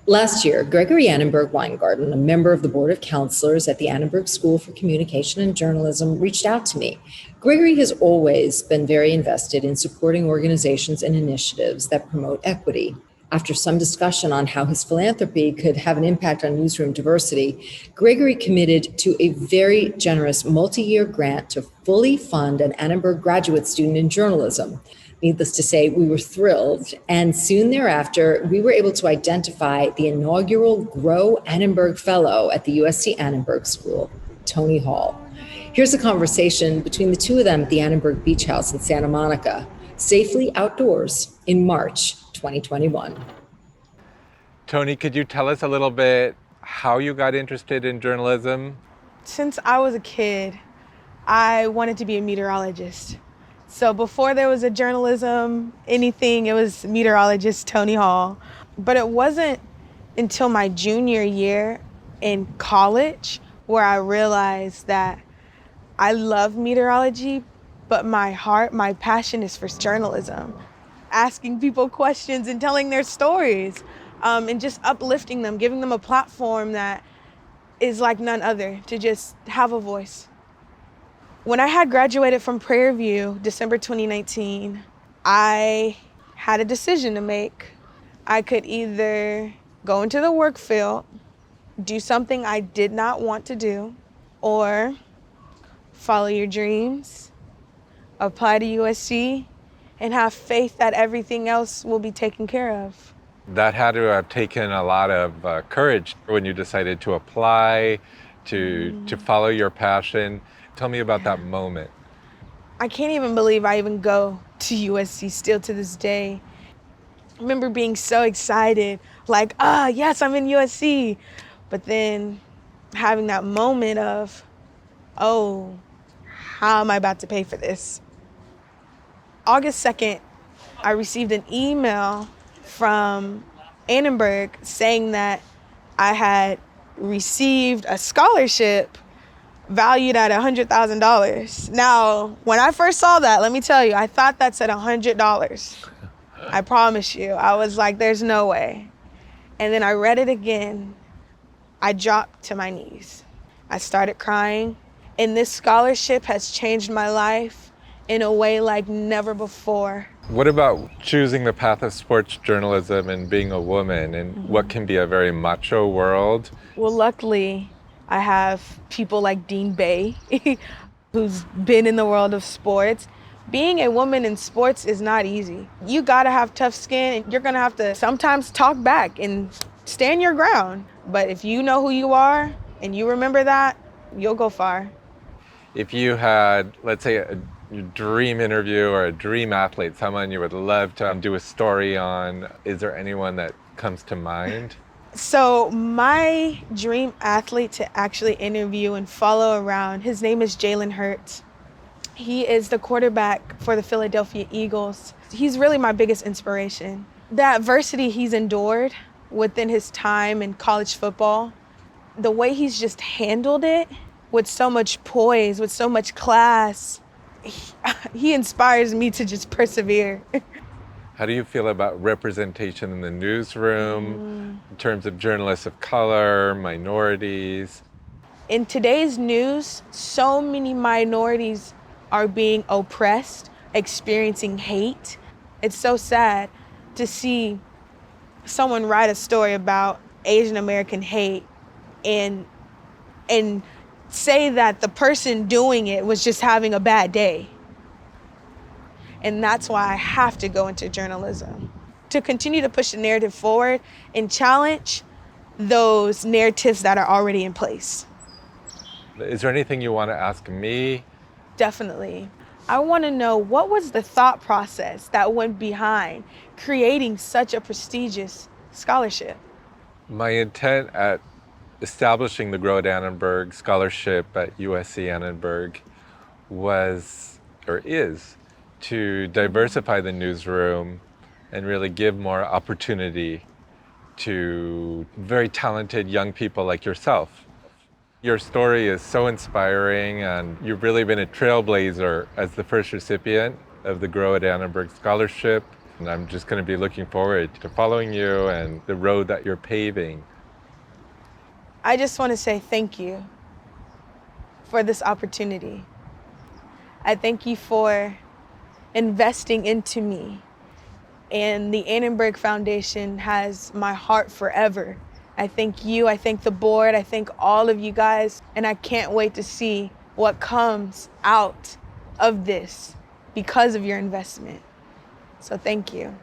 Last year, Gregory Annenberg Weingarten, a member of the Board of Counselors at the Annenberg School for Communication and Journalism, reached out to me. Gregory has always been very invested in supporting organizations and initiatives that promote equity. After some discussion on how his philanthropy could have an impact on newsroom diversity, Gregory committed to a very generous multi-year grant to fully fund an Annenberg graduate student in journalism. Needless to say, we were thrilled, and soon thereafter, we were able to identify the inaugural GRoW Annenberg Fellow at the USC Annenberg School, Toni Hall. Here's a conversation between the two of them at the Annenberg Beach House in Santa Monica, safely outdoors in March 2021. Toni, could you tell us a little bit how you got interested in journalism? Since I was a kid, I wanted to be a meteorologist. So before there was a journalism, anything, it was meteorologist Toni Hall. But it wasn't until my junior year in college where I realized that I love meteorology, but my heart, my passion is for journalism. Asking people questions and telling their stories, and just uplifting them, giving them a platform that is like none other, to just have a voice. When I had graduated from Prairie View, December 2019, I had a decision to make. I could either go into the work field, do something I did not want to do, or follow your dreams, apply to USC, and have faith that everything else will be taken care of. That had to have taken a lot of courage when you decided to apply, to follow your passion. Tell me about that moment. I can't even believe I even go to USC still to this day. I remember being so excited, like, yes, I'm in USC. But then having that moment of, oh, how am I about to pay for this? August 2nd, I received an email from Annenberg saying that I had received a scholarship valued at $100,000. Now, when I first saw that, let me tell you, I thought that said $100. I promise you. I was like, there's no way. And then I read it again. I dropped to my knees. I started crying. And this scholarship has changed my life in a way like never before. What about choosing the path of sports journalism and being a woman in what can be a very macho world? Well, luckily, I have people like Dean Bay, who's been in the world of sports. Being a woman in sports is not easy. You gotta have tough skin, and you're gonna have to sometimes talk back and stand your ground. But if you know who you are and you remember that, you'll go far. If you had, let's say, a dream interview or a dream athlete, someone you would love to do a story on, is there anyone that comes to mind? So my dream athlete to actually interview and follow around, his name is Jalen Hurts. He is the quarterback for the Philadelphia Eagles. He's really my biggest inspiration. The adversity he's endured within his time in college football, the way he's just handled it with so much poise, with so much class, he inspires me to just persevere. How do you feel about representation in the newsroom in terms of journalists of color, minorities? In today's news, so many minorities are being oppressed, experiencing hate. It's so sad to see someone write a story about Asian American hate and say that the person doing it was just having a bad day. And that's why I have to go into journalism, to continue to push the narrative forward and challenge those narratives that are already in place. Is there anything you want to ask me? Definitely. I want to know, what was the thought process that went behind creating such a prestigious scholarship? My intent at establishing the GRoW at Annenberg scholarship at USC Annenberg was, or is, to diversify the newsroom and really give more opportunity to very talented young people like yourself. Your story is so inspiring, and you've really been a trailblazer as the first recipient of the GRoW at Annenberg scholarship. And I'm just going to be looking forward to following you and the road that you're paving. I just want to say thank you for this opportunity. I thank you for investing into me. And the Annenberg Foundation has my heart forever. I thank you, I thank the board, I thank all of you guys, and I can't wait to see what comes out of this because of your investment. So thank you.